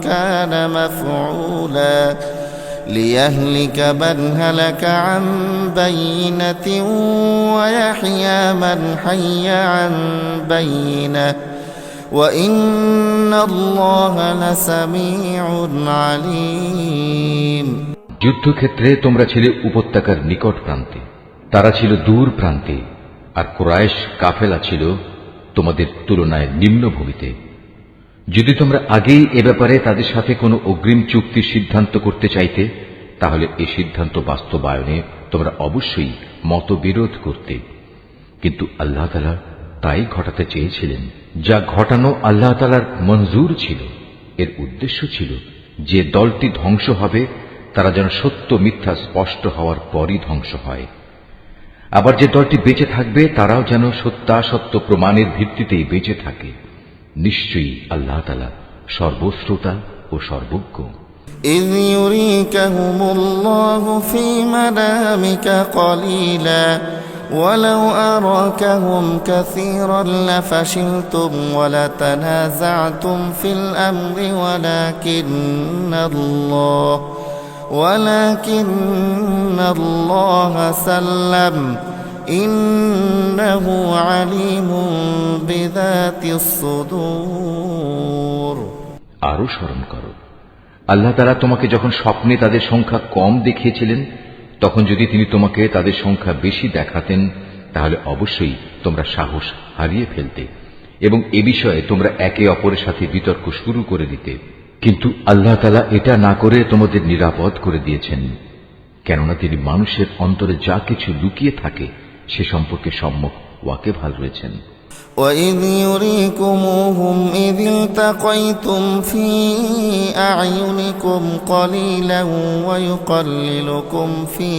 Speaker 2: كان مفعولا ليهلك من هلك عن بينة ويحيى من حي عن بينة وإن الله لسميع عليم।
Speaker 1: যুদ্ধক্ষেত্রে তোমরা ছিলে উপত্যকার নিকট প্রান্তে, তারা ছিল দূর প্রান্তে, আর কুরাইশ কাফেলা ছিল তোমাদের তুলনায় নিম্নভূমিতে। যদি তোমরা আগেই এ ব্যাপারে তাদের সাথে কোনো অগ্রিম চুক্তির সিদ্ধান্ত করতে চাইতে তাহলে এই সিদ্ধান্ত বাস্তবায়নে তোমরা অবশ্যই মতবিরোধ করতে, কিন্তু আল্লাহ তাআলা তাই ঘটাতে চেয়েছিলেন যা ঘটানো আল্লাহ তাআলার মঞ্জুর ছিল। এর উদ্দেশ্য ছিল যে দলটি ধ্বংস হবে তারা যেন সত্য মিথ্যা স্পষ্ট হওয়ার পরই ধ্বংস হয়, আবার যে দলটি বেঁচে থাকবে তারাও যেন সত্যাসত্য প্রমাণের ভিত্তিতেই বেঁচে থাকে। নিশ্চয়ই আল্লাহ তাআলা সর্বশ্রোতা ও সর্বজ্ঞ।
Speaker 2: إذ يريكهم الله في منامك قليلا ولو أراكهم كثيرا لفشلتم ولتنازعتم في الأمر ولكن الله سلم إنه عليم بذات الصدور।
Speaker 1: আরো স্মরণ করো, আল্লাহ তাআলা তোমাকে যখন স্বপ্নে তাদের সংখ্যা কম দেখিয়েছিলেন তখন যদি তিনি তোমাকে তাদের সংখ্যা বেশি দেখাতেন তাহলে অবশ্যই তোমরা সাহস হারিয়ে ফেলতে এবং এ বিষয়ে তোমরা একে অপরের সাথে বিতর্ক শুরু করে দিতে, কিন্তু আল্লাহ তাআলা এটা না করে তোমাদের নিরাপদ করে দিয়েছেন, কেননা তিনি মানুষের অন্তরে যা কিছু লুকিয়ে থাকে সে সম্পর্কে সম্যক ওয়াকিবহাল রয়েছেন।
Speaker 2: وإذ يريكموهم إذ التقيتم في أعينكم قليلا ويقللكم في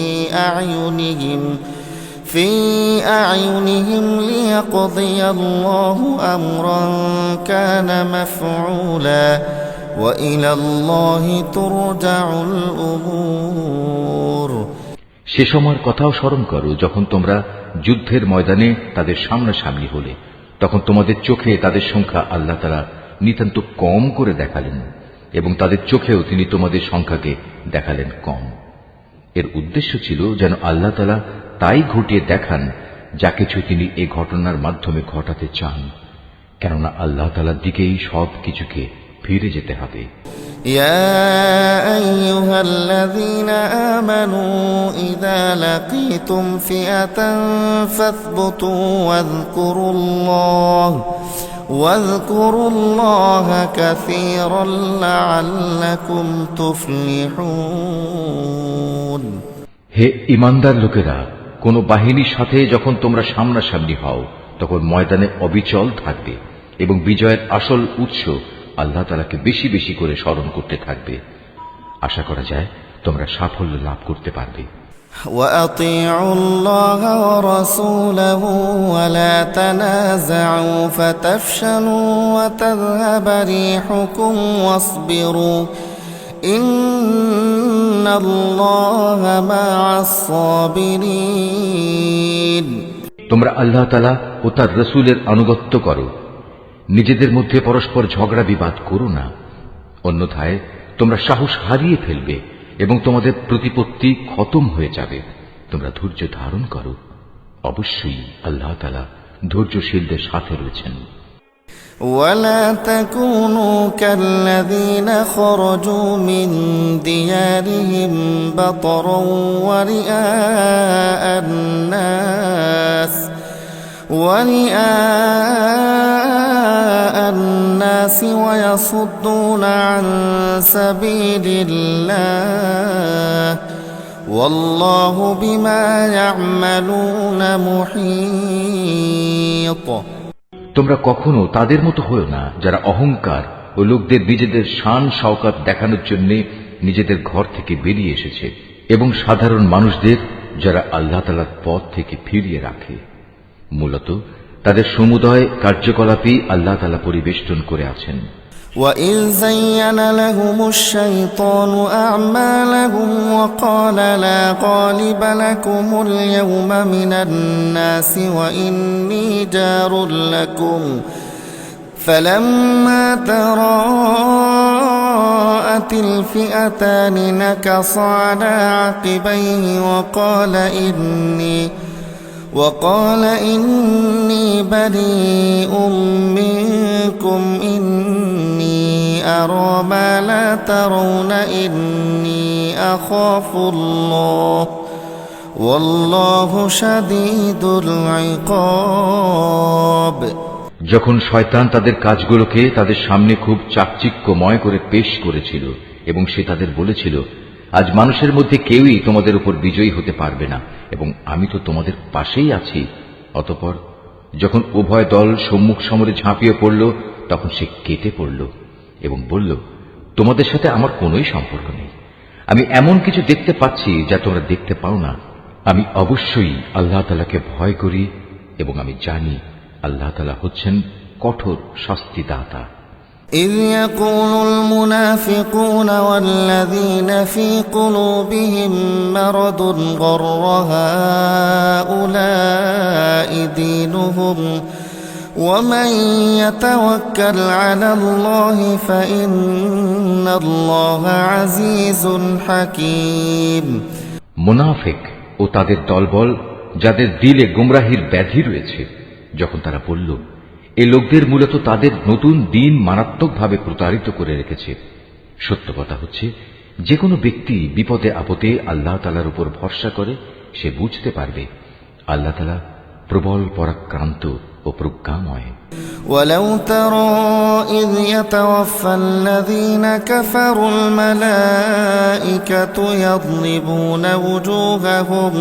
Speaker 2: أعينهم ليقضي الله أمرا كان مفعولا وإلى الله ترجع الأمور
Speaker 1: সে সময়ের কথাও স্মরণ করো যখন তোমরা যুদ্ধের ময়দানে তাদের সামনাসামনি হলে, তখন তোমাদের চোখে তাদের সংখ্যা আল্লাহ তাআলা নিতান্ত কম করে দেখালেন এবং তাদের চোখেও তিনি তোমাদের সংখ্যাকে দেখালেন কম। এর উদ্দেশ্য ছিল যেন আল্লাহ তাআলা তাই ঘটিয়ে দেখান যা কিছু তিনি এ ঘটনার মাধ্যমে ঘটাতে চান, কেননা আল্লাহ তাআলার দিকেই সব কিছুকে ফিরে যেতে হবে।
Speaker 2: يا أيها الذين آمنوا إذا لقيتم فئة فاثبتوا واذكروا الله كثيرا لعلكم تفلحون
Speaker 1: হে ঈমানদার লোকেরা, কোন বাহিনীর সাথে যখন তোমরা সামনাসামনি হও তখন ময়দানে অবিচল থাকবে এবং বিজয়ের আসল উৎস আল্লাহ তাআলাকে বেশি বেশি করে স্মরণ করতে থাকবে। আশা করা যায় তোমরা সাফল্য লাভ করতে পারবে।
Speaker 2: وأطيعوا الله ورسوله ولا تنازعوا فتفشلوا وتذهب ريحكم واصبروا إن الله مع الصابرين
Speaker 1: তোমরা আল্লাহ তাআলা ও তার রাসূলের আনুগত্য করো, নিজেদের মধ্যে পরস্পর ঝগড়া বিবাদ করো না, অন্যথায় তোমরা সাহস হারিয়ে ফেলবে এবং তোমাদের প্রতিপত্তি খতম হয়ে যাবে। তোমরা ধৈর্য ধারণ করো, অবশ্যই আল্লাহ তাআলা ধৈর্যশীলদের সাথে রয়েছেন।
Speaker 2: ولا تكونوا كالذين خرجوا من ديارهم بطرا ورئاء الناس ويصدون عن سبيل الله والله بما يعملون محيط
Speaker 1: তোমরা কখনো তাদের মতো হও না যারা অহংকার ও লোকদের নিজেদের শান শওকত দেখানোর জন্য নিজেদের ঘর থেকে বেরিয়ে এসেছে এবং সাধারণ মানুষদের যারা আল্লাহ তাআলার পথ থেকে ফিরিয়ে রাখে। মূলত তাদের সমুদয় কার্যকলাপই আল্লাহ তাআলা পরিবেষ্টন করে আছেন।
Speaker 2: وَإِذْ زَيَّنَ لَهُمُ الشَّيْطَانُ أَعْمَالَهُمْ وَقَالَ لَا غَالِبَ لَكُمُ الْيَوْمَ مِنَ النَّاسِ وَإِنِّي جَارٌ لَكُمْ فَلَمَّا تَرَاءَتِ الْفِئَتَانِ نَكَصَ عَلَى عَقِبَيْهِ وقال إني بريء منكم إني أرى ما لا ترون إني أخاف الله والله شديد العقاب
Speaker 1: যখন শয়তান তাদের কাজগুলোকে তাদের সামনে খুব চাকচিক্যময় করে পেশ করেছিল এবং সে তাদের বলেছিল, আজ মানুষের মধ্যে কেউই তোমাদের উপর বিজয়ী হতে পারবে না এবং আমি তো তোমাদের পাশেই আছি। অতঃপর যখন উভয় দল সম্মুখ সমরে ঝাঁপিয়ে পড়ল তখন সে কেটে পড়ল এবং বলল, তোমাদের সাথে আমার কোনোই সম্পর্ক নেই, আমি এমন কিছু দেখতে পাচ্ছি যা তোমরা দেখতে পাও না। আমি অবশ্যই আল্লাহ তাআলাকে ভয় করি এবং আমি জানি আল্লাহ তাআলা হচ্ছেন কঠোর শাস্তিদাতা।
Speaker 2: إذ يقول المنافقون والذين في قلوبهم مرض غر هؤلاء دينهم ومن يتوكل على الله فإن الله عزيز حكيم
Speaker 1: মুনাফিক ও তাদের দলবল যাদের দিলে গুমরাহির ব্যাধি রয়েছে, যখন তারা বলল, এই লোকদের মূলত তাদের নতুন দিন মারাত্মকভাবে প্রতারিত করে রেখেছে। সত্য কথা হচ্ছে, যে কোনো ব্যক্তি বিপদে আপদে আল্লাহ তাআলার উপর ভরসা করে সে বুঝতে পারবে আল্লাহ তাআলা প্রবল পরাক্রান্ত ও প্রজ্ঞাময়।
Speaker 2: ولو ترى إذ يتوفى الذين كفروا الملائكة يضربون وجوههم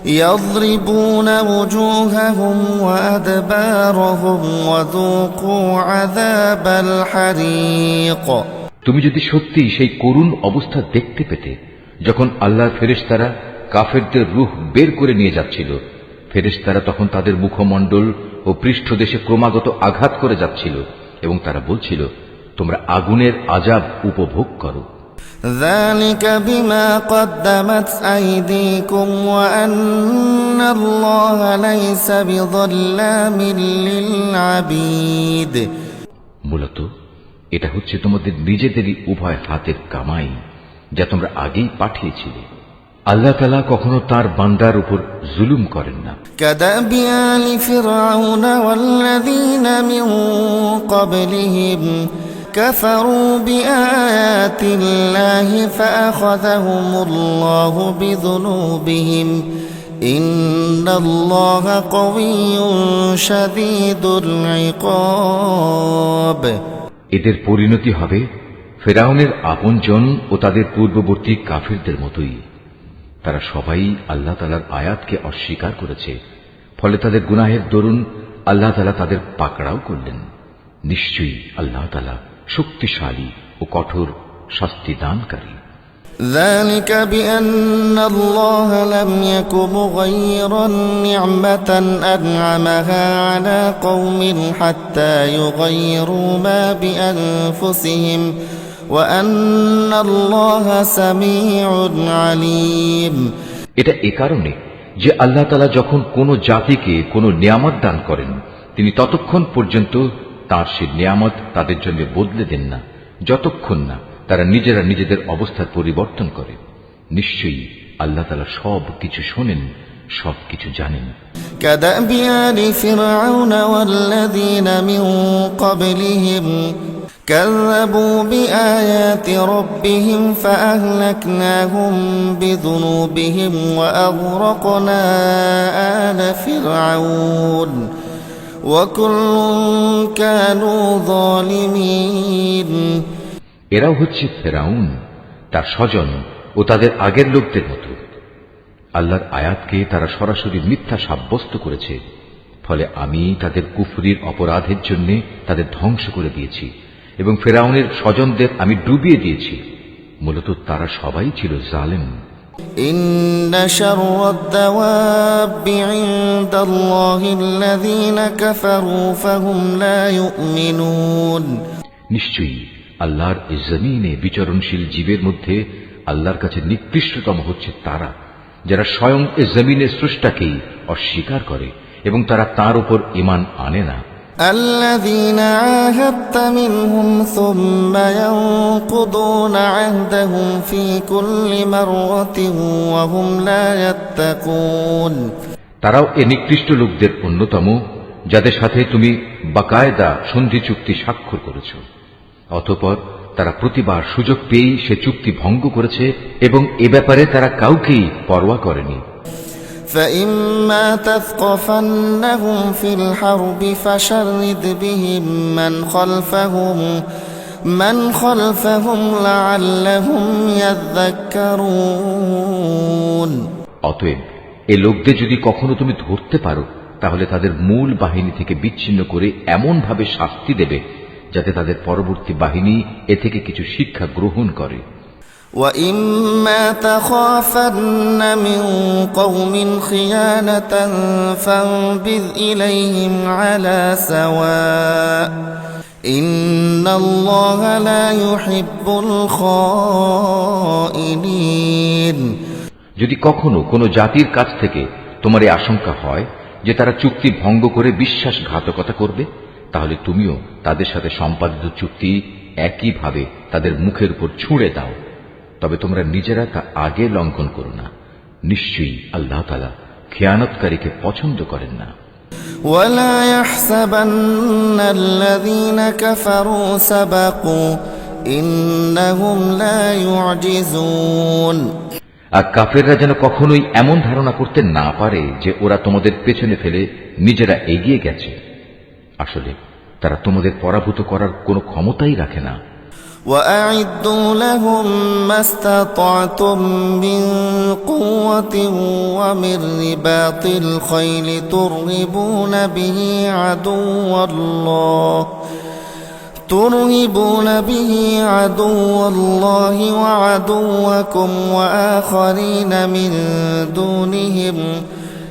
Speaker 2: يضربون وجوههم وأدبارهم وذوقوا عذاب الحريق।
Speaker 1: তুমি যদি সত্যি সেই করুণ অবস্থা দেখতে পেতে যখন আল্লাহর ফেরেশতারা কাফেরদের রূহ বের করে নিয়ে যাচ্ছিল, ফেরেশতারা তখন তাদের মুখমণ্ডল ও পৃষ্ঠদেশে ক্রমাগত আঘাত করে যাচ্ছিল এবং তারা বলছিল, তোমরা আগুনের আযাব উপভোগ করো।
Speaker 2: ذلك بما قدمت أيديكم وأن الله ليس بظلام للعبيد।
Speaker 1: মূলত এটা হচ্ছে তোমাদের নিজেদেরই উভয় হাতের কামাই, যা তোমরা আগেই পাঠিয়েছিলে। আল্লাহ তাআলা কখনো তার বান্দার উপর জুলুম করেন না।
Speaker 2: كدأب آل فرعون والذين من قبلهم كفروا بآيات الله فأخذهم الله بذنوبهم إن الله قوي شديد العقاب।
Speaker 1: এদের পরিণতি হবে ফেরাউনের আপনজন ও তাদের পূর্ববর্তী কাফিরদের মতোই। তারা সবাই আল্লাহ তাআলার আয়াতকে অস্বীকার করেছে, ফলে তাদের গুনাহের দরুন আল্লাহ তাআলা তাদের পাকড়াও করলেন। নিশ্চয়ই আল্লাহ তাআলা শক্তিশালী ও কঠোর শাস্তি দানকারী।
Speaker 2: ذلك بأن الله لم يك مغيرا نعمة أنعمها على قوم حتى يغيروا ما بأنفسهم وأن الله سميع عليم।
Speaker 1: এটা এ কারণে যে আল্লাহ তাআলা যখন কোনো জাতিকে কোনো নিয়ামত দান করেন, তিনি ততক্ষণ পর্যন্ত তার সেই নিয়ামত তাদের জন্য বদলে দেন না, যতক্ষণ না তারা নিজেরা নিজেদের অবস্থার পরিবর্তন করে। নিশ্চয়ই আল্লাহ তাআলা সব কিছু শোনেন, সব কিছু জানেন।
Speaker 2: كدأب آل فرعون والذين من قبلهم كذبوا بآيات ربهم فأهلكناهم بذنوبهم وأغرقنا آل فرعون وكل كانوا ظالمين।
Speaker 1: এরাও হচ্ছে ফেরাউন, তার স্বজন ও তাদের আগের লোকদের মতো। আল্লাহর আয়াতকে তারা সরাসরি মিথ্যা সাব্যস্ত করেছে, ফলে আমি তাদের কুফরির অপরাধের জন্য তাদের ধ্বংস করে দিয়েছি এবং ফেরাউনের স্বজনদের আমি ডুবিয়ে দিয়েছি। মূলত তারা সবাই ছিল জালেম।
Speaker 2: إن شر الدواب عند الله الذين كفروا فهم لا يؤمنون।
Speaker 1: নিশ্চয়ই আল্লাহর এই জমিনে বিচরণশীল জীবের মধ্যে আল্লাহর কাছে নিকৃষ্টতম হচ্ছে তারা, যারা স্বয়ং এই জমিনের স্রষ্টাকেই অস্বীকার করে এবং তারা তার উপর ঈমান আনে না।
Speaker 2: الذين عاهدت منهم ثم ينقضون عهدهم في كل مرة وهم لا يتقون।
Speaker 1: তারাও এ নিকৃষ্ট লোকদের অন্যতম, যাদের সাথে তুমি বাকায়দা সন্ধি চুক্তি স্বাক্ষর করেছ, অতঃপর তারা প্রতিবার সুযোগ পেয়েই সে চুক্তি ভঙ্গ করেছে এবং এ ব্যাপারে তারা কাউকেই পরোয়া করেনি।
Speaker 2: فإما تثقفنهم في الحرب فشرد بهم من خلفهم لعلهم يذكرون।
Speaker 1: অতএব এ লোকদের যদি কখনো তুমি ধরতে পারো, তাহলে তাদের মূল বাহিনী থেকে বিচ্ছিন্ন করে এমন ভাবে শাস্তি দেবে যাতে তাদের পরবর্তী বাহিনী এ থেকে কিছু শিক্ষা গ্রহণ করে।
Speaker 2: وَإِمَّا تَخَافَنَّ مِنْ قَوْمٍ خِيَانَةً فَانبِذْ إِلَيْهِمْ عَلَى سَوَاءٍ إِنَّ اللَّهَ لَا يُحِبُّ الْخَائِنِينَ।
Speaker 1: যদি কখনো কোনো জাতির কাছ থেকে তোমার এই আশঙ্কা হয় যে তারা চুক্তি ভঙ্গ করে বিশ্বাসঘাতকতা করবে, তাহলে তুমিও তাদের সাথে সম্পাদিত চুক্তি একইভাবে তাদের মুখের উপর ছুঁড়ে দাও, তবে তোমরা নিজেরা তা আগে লঙ্ঘন করো না। নিশ্চয়ই আল্লাহ তাআলা খেয়ানতকারীকে পছন্দ করেন না।
Speaker 2: وَلَا يَحْسَبَنَّ الَّذِينَ كَفَرُوا سَبَقُوا إِنَّهُمْ لَا يُعْجِزُونَ।
Speaker 1: আর কাফেররা যেন কখনোই এমন ধারণা করতে না পারে যে ওরা তোমাদের পেছনে ফেলে নিজেরা এগিয়ে গেছে। আসলে তারা তোমাদের পরাভূত করার কোনো ক্ষমতাই রাখে না।
Speaker 2: وأعدوا لهم ما استطعتم من قوة ومن رباط الخيل ترهبون به عدو الله وعدوكم وآخرين من دونهم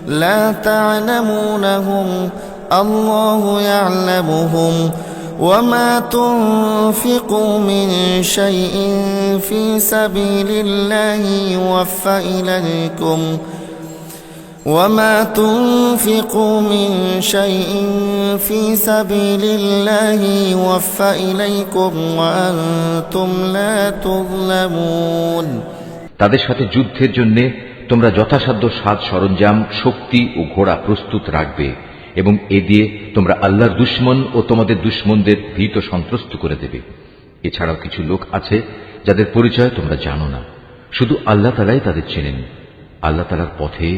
Speaker 2: لا تعلمونهم الله يعلمهم وما تنفقوا من شيء في سبيل الله يوفى إليكم وأنتم لا تظلمون
Speaker 1: তাদের সাথে যুদ্ধের জন্য তোমরা যথাসাধ্য সাজ সরঞ্জাম, শক্তি ও ঘোড়া প্রস্তুত রাখবে এবং এ দিয়ে তোমরা আল্লাহর দুশমন ও তোমাদের দুশমনদের ভীত সন্ত্রস্ত করে দেবে। এছাড়াও কিছু লোক আছে যাদের পরিচয় তোমরা জানো না, শুধু আল্লাহ তাআলাই তাদের চেনেন। আল্লাহ তাআলার পথে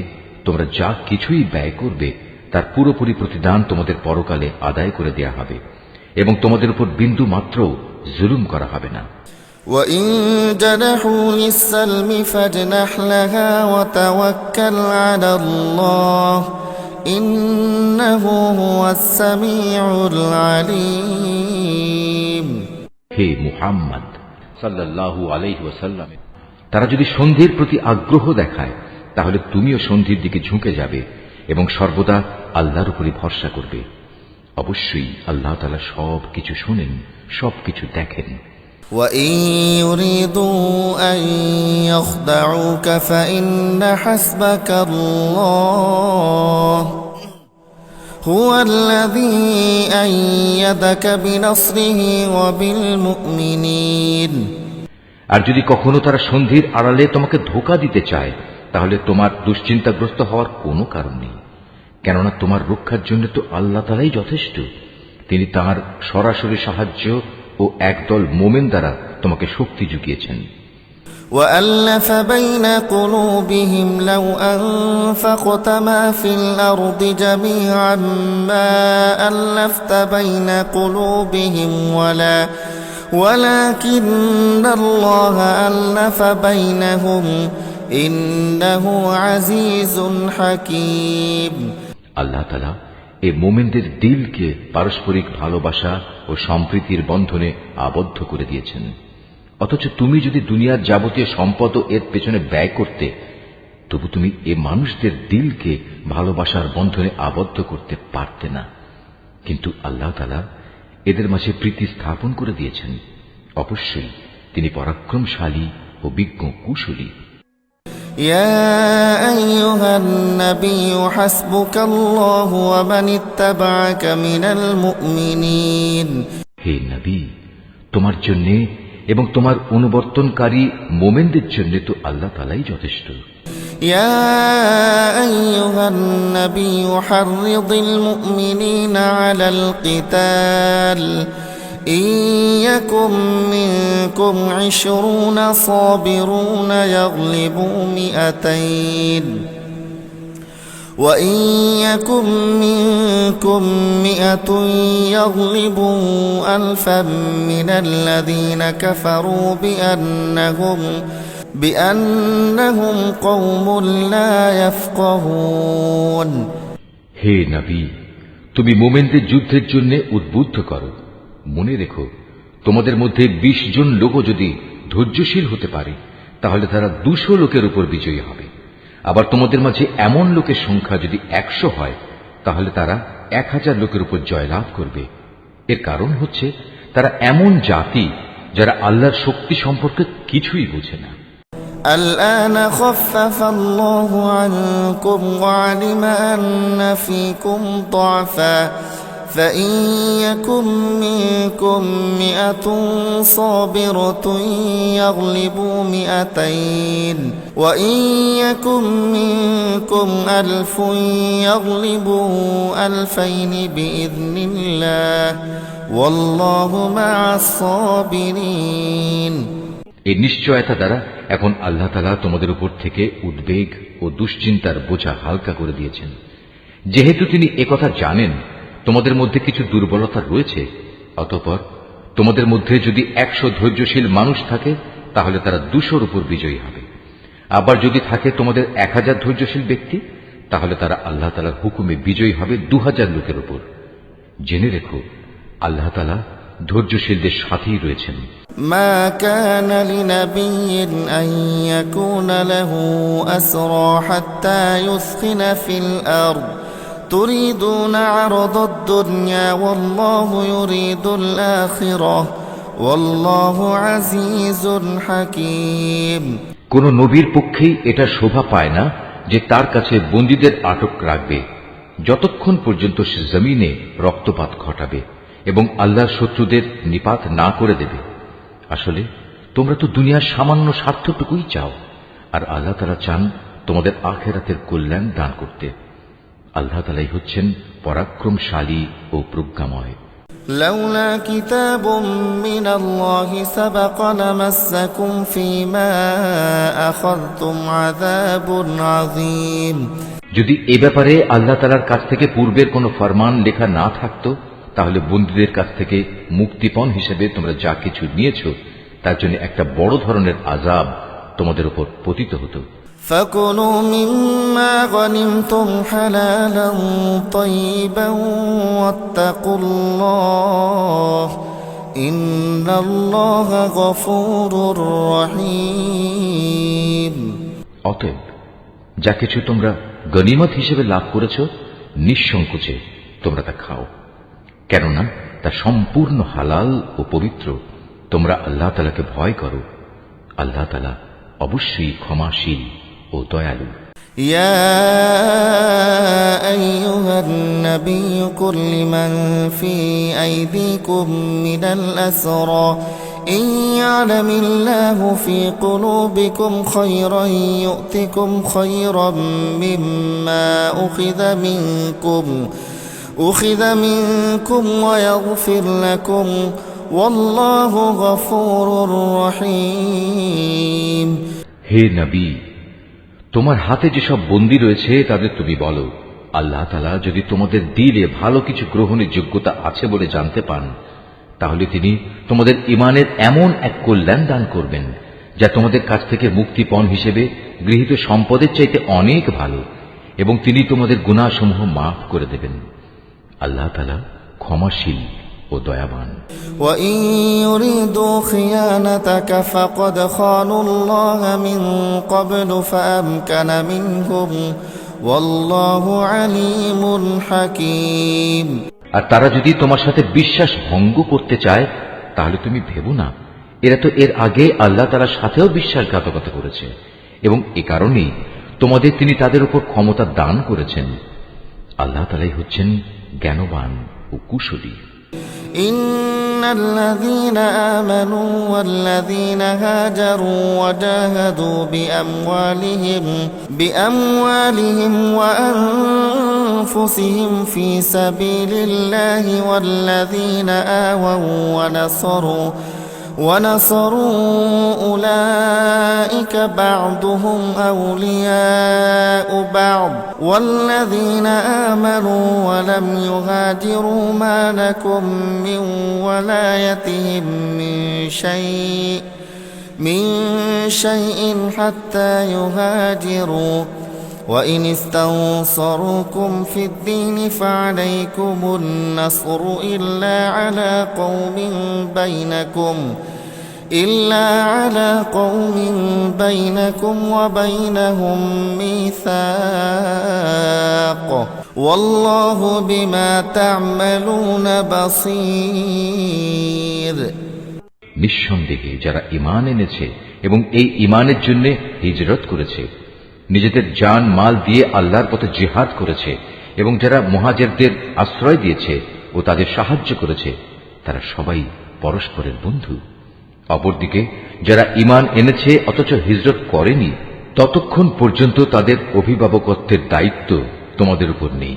Speaker 1: তোমরা যা কিছুই ব্যয় করবে তার পুরোপুরি প্রতিদান তোমাদের পরকালে আদায় করে দেয়া হবে এবং তোমাদের উপর বিন্দু মাত্র জুলুম করা হবে না।
Speaker 2: وَإِن جَنَحُوا لِلسَّلْمِ فَاجْنَحْ لَهَا وَتَوَكَّلْ عَلَى اللَّهِ إِنَّهُ هُوَ السَّمِيعُ الْعَلِيمُ
Speaker 1: হে মুহাম্মদ সাল্লাল্লাহু আলাইহি ওয়াসাল্লাম, তারা যদি সন্ধির প্রতি আগ্রহ দেখায় তাহলে তুমিও সন্ধির দিকে ঝুঁকে যাবে এবং সর্বদা আল্লাহর উপরই ভরসা করবে। অবশ্যই আল্লাহ তাআলা সবকিছু শোনেন, সবকিছু দেখেন।
Speaker 2: وَإِن يُرِيدُوا أَن يَخْدَعُوكَ فَإِنَّ حَسْبَكَ اللَّهُ هُوَ الَّذِي أَيَّدَكَ بِنَصْرِهِ وَبِالْمُؤْمِنِينَ
Speaker 1: আর যদি কখনো তারা সন্ধির আড়ালে তোমাকে ধোঁকা দিতে চায় তাহলে তোমার দুশ্চিন্তাগ্রস্ত হওয়ার কোনো কারণ নেই, কেননা তোমার রক্ষার জন্য তো আল্লাহ তাআলাই যথেষ্ট। তিনি তাঁর সরাসরি সাহায্য ও একদল মোমেন দ্বারা তোমাকে শক্তি জুগিয়েছেন।
Speaker 2: وَأَلَّفَ بَيْنَ قُلُوبِهِمْ لَوْ أَنفَقْتَ مَا فِي الْأَرْضِ جَمِيعًا مَا أَلَّفْتَ بَيْنَ قُلُوبِهِمْ وَلَكِنَّ اللَّهَ أَلَّفَ بَيْنَهُمْ إِنَّهُ عَزِيزٌ حَكِيمٌ
Speaker 1: আল্লাহ তাআলা এই মোমেনদের দিলকে পারস্পরিক ভালোবাসা ও সম্প্রীতির বন্ধনে আবদ্ধ করে দিয়েছেন। অথচ তুমি যদি দুনিয়ার যাবতীয় সম্পদ এর পেছনে ব্যয় করতে, তবু তুমি এ মানুষদের দিলকে ভালোবাসার বন্ধনে আবদ্ধ করতে পারতে না। কিন্তু আল্লাহ তাআলা এদের মাঝে প্রীতি স্থাপন করে দিয়েছেন। অবশ্যই তিনি পরাক্রমশালী ও বিজ্ঞ কুশলী।
Speaker 2: يا أيها النبي حسبك الله ومن اتبعك من المؤمنين
Speaker 1: হে নবী, তোমার জন্য এবং তোমার অনুবর্তনকারী মোমেনদের জন্য তো আল্লাহ তাআলাই যথেষ্ট।
Speaker 2: يا أيها النبي حرض المؤمنين على القتال إن يكن منكم 20 صابرون يغلبوا 200 وإن يكن منكم 100 يغلبوا 1000 من الذين كفروا بأنهم قوم لا يفقهون
Speaker 1: হে নবী, তুমি মোমেনদের যুদ্ধের জন্য উদ্বুদ্ধ করো। মনে রেখো, তোমাদের মধ্যে 20 জন লোকও যদি ধৈর্যশীল হতে পারে তাহলে তারা 200 লোকের উপর বিজয়ী হবে। আবার তোমাদের মাঝে এমন লোকের সংখ্যা যদি 100 হয় তাহলে তারা 1000 লোকের উপর জয়লাভ করবে। এর কারণ হচ্ছে তারা এমন জাতি যারা আল্লাহর শক্তি সম্পর্কে কিছুই বোঝে না।
Speaker 2: الآن خفف الله عنكم وعلم أن فيكم ضعفا فإن يكن منكم 100 صابرة يغلبوا 200 وإن يكن منكم 1000 يغلبوا 2000 بإذن الله والله مع الصابرين
Speaker 1: এই নিশ্চয়তা দ্বারা এখন আল্লাহ তাআলা তোমাদের উপর থেকে উদ্বেগ ও দুশ্চিন্তার বোঝা হালকা করে দিয়েছেন। যেহেতু তিনি একথা জানেন তোমাদের মধ্যে কিছু দুর্বলতা রয়েছে, অতঃপর তোমাদের মধ্যে যদি 100 ধৈর্যশীল মানুষ থাকে তাহলে তারা 200-র উপর বিজয়ী হবে। আবার যদি থাকে তোমাদের 1000 ধৈর্যশীল ব্যক্তি তাহলে তারা আল্লাহ তাআলার হুকুমে বিজয়ী হবে 2000 লোকের উপর। জেনে রেখো আল্লাহ তাআলা ধৈর্যশীলদের সাথেই রয়েছেন।
Speaker 2: ما كان لنبي أن يكون له أسرى حتى يثخن في الأرض تريدون عرض الدنيا والله يريد الآخرة والله عزيز حكيم।
Speaker 1: কোন নবীর পক্ষেই এটা শোভা পায় না যে তার কাছে বন্দীদের আটক রাখবে যতক্ষণ পর্যন্ত সে জমিনে রক্তপাত ঘটাবে এবং আল্লাহর শত্রুদের নিপাত না করে দেবে। আসলে তোমরা তো দুনিয়ার সামান্য স্বার্থটুকুই চাও, আর আল্লাহ তাআলা চান তোমাদের আখিরাতের কল্যাণ দান করতে। আল্লাহ তাআলাই হচ্ছেন পরাক্রমশালী ও প্রজ্ঞাময়।
Speaker 2: لولا كتاب من الله سبق لمسكم فيما أخذتم عذاب عظيم।
Speaker 1: যদি এ ব্যাপারে আল্লাহ তাআলার কাছ থেকে পূর্বের কোনো ফরমান লেখা না থাকতো তাহলে বন্দীদের কাছ থেকে মুক্তিপণ হিসেবে তোমরা যা কিছু নিয়েছো তার জন্য একটা বড় ধরনের আযাব তোমাদের উপর পতিত হতো।
Speaker 2: فكلوا مما غنمتم حلالا طيبا واتقوا الله إن الله غفور رحيم।
Speaker 1: অতএব যা কিছু তোমরা গনিমত হিসেবে লাভ করেছো নিঃসংকোচে তোমরা তা খাও, কেননা তা সম্পূর্ণ হালাল ও পবিত্র। তোমরা আল্লাহ তাআলাকে ভয় করো, আল্লাহ তাআলা অবশ্যই ক্ষমাশীল ও দয়ালু।
Speaker 2: يا أيها النبي قل لمن في أيديكم من الأسرى إن يعلم الله في قلوبكم خيرا يؤتكم خيرا مما أخذ منكم ويغفر لكم والله غفور رحيم।
Speaker 1: হে নবী, তোমার হাতে যেসব বন্দী রয়েছে তাদের তুমি বলো, আল্লাহ তাআলা যদি তোমাদের দিলে ভালো কিছু গ্রহণের যোগ্যতা আছে বলে জানতে পান তাহলে তিনি তোমাদের ঈমানের এমন এক কল্যাণ দান করবেন যা তোমাদের কাছ থেকে মুক্তিপণ হিসেবে গৃহীত সম্পদের চাইতে অনেক ভালো, এবং তিনি তোমাদের গুনাহসমূহ মাফ করে দেবেন। আল্লাহ তাআলা ক্ষমাশীল ও দয়াবান।
Speaker 2: وَإِن يُرِيدُوا خِيَانَتَكَ فَقَدْ خَانُوا اللَّهَ مِن قَبْلُ فَأَمْكَنَ مِنْهُمْ وَاللَّهُ عَلِيمٌ حَكِيمٌ।
Speaker 1: আর তারা যদি তোমার সাথে বিশ্বাস ভঙ্গ করতে চায় তাহলে তুমি ভেবো না, এরা তো এর আগে আল্লাহ তাআলার সাথেও বিশ্বাসঘাতকতা করেছে, এবং এ কারণেই তোমাদের তিনি তাদের উপর ক্ষমতা দান করেছেন। আল্লাহ তাআলাই হচ্ছেন জ্ঞানবান ও কুশলী।
Speaker 2: إن الذين آمنوا والذين هاجروا وجاهدوا بأموالهم وأنفسهم في سبيل الله والذين آووا ونصروا أولئك بعضهم أولياء بعض والذين آمنوا ولم يهاجروا ما لكم من ولايتهم من شيء حتى يهاجروا وإن استنصروكم في الدين فعليكم النصر إلا على قوم بينكم وبينهم ميثاق والله بما تعملون بصير।
Speaker 1: নিঃসন্দেহে যারা ঈমান এনেছে এবং এই ঈমানের জন্য হিজরত করেছে, নিজেদের জান মাল দিয়ে আল্লাহর পথে জিহাদ করেছে এবং যারা মুহাজিরদের আশ্রয় দিয়েছে ও তাদের সাহায্য করেছে তারা সবাই পরস্পরের বন্ধু। অপরদিকে যারা ঈমান এনেছে অথচ হিজরত করেনি ততক্ষণ পর্যন্ত তাদের অভিভাবকত্বের দায়িত্ব তোমাদের উপর নেই।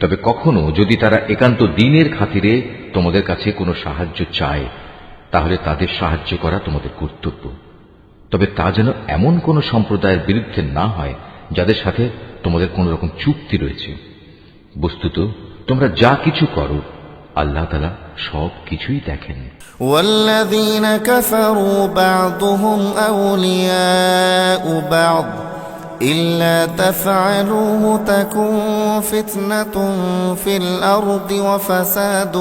Speaker 1: তবে কখনো যদি তারা একান্ত দ্বীনের খাতিরে তোমাদের কাছে কোনো সাহায্য চায় তাহলে তাদের সাহায্য করা তোমাদের কর্তব্য। তবে তা যেন এমন কোন সম্প্রদায়ের বিরুদ্ধে না হয় যাদের সাথে তোমাদের কোন রকম চুক্তি রয়েছে। বস্তুত তোমরা যা কিছু করো আল্লাহ তাআলা সব কিছুই দেখেন।
Speaker 2: والذين كفروا بعضهم أولياء بعض إلا تفعلوه تكن فتنة في الأرض وفساد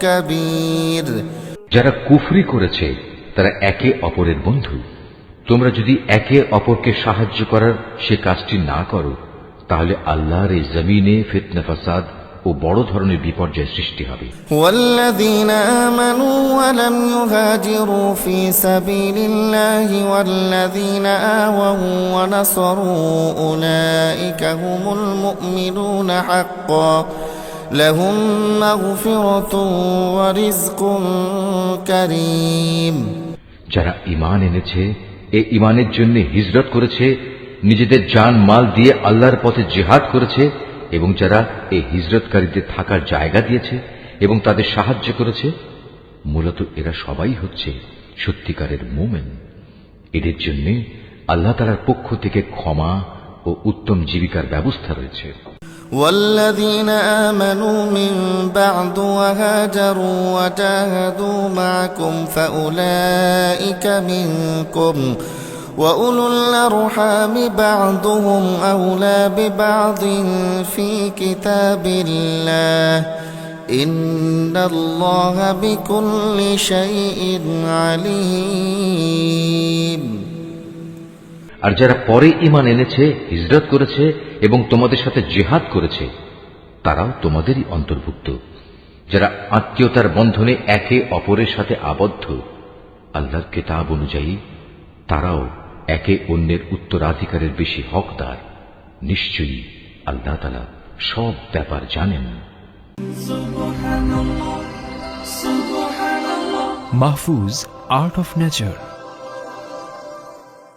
Speaker 2: كبير।
Speaker 1: যারা কুফরি করেছে তারা একে অপরের বন্ধু। তোমরা যদি একে অপরকে সাহায্য করার সে কাজটি না করো, তাহলে আল্লাহর এই জমিনে ফিতনা ফাসাদ ও বড় ধরনের বিপর্যয় সৃষ্টি হবে।
Speaker 2: والذين آمنوا ولم يهاجروا في سبيل الله والذين آووا ونصروا أولئك هم المؤمنون حقا لهم مغفرة ورزق كريم।
Speaker 1: যারা ঈমান এনেছে, এই ঈমানের জন্য হিজরত করেছে, নিজেদের জান মাল দিয়ে আল্লাহর পথে জিহাদ করেছে, এবং যারা এই হিজরতকারীদের থাকার জায়গা দিয়েছে এবং তাদের সাহায্য করেছে, মূলত এরা সবাই হচ্ছে সত্যিকারের মুমিন। এদের জন্য আল্লাহ তাআলার পক্ষ থেকে ক্ষমা ও উত্তম জীবিকার ব্যবস্থা রয়েছে।
Speaker 2: والذين آمنوا من بعد وهاجروا وجاهدوا معكم فأولئك منكم وأولو الأرحام بعضهم أولى ببعض في كتاب الله إن الله بكل شيء عليم।
Speaker 1: আর যারা পরে ঈমান এনেছে, হিজরত করেছে এবং তোমাদের সাথে জিহাদ করেছে, তারাও তোমাদেরই অন্তর্ভুক্ত। যারা আত্মীয়তার বন্ধনে একে অপরের সাথে আবদ্ধ আল্লাহর কিতাব অনুযায়ী, তারাও একে অন্যের উত্তরাধিকারের বেশি হকদার। নিশ্চয়ই আল্লাহ তাআলা সব ব্যাপার জানেন।
Speaker 3: Mahfuz, Art of Nature।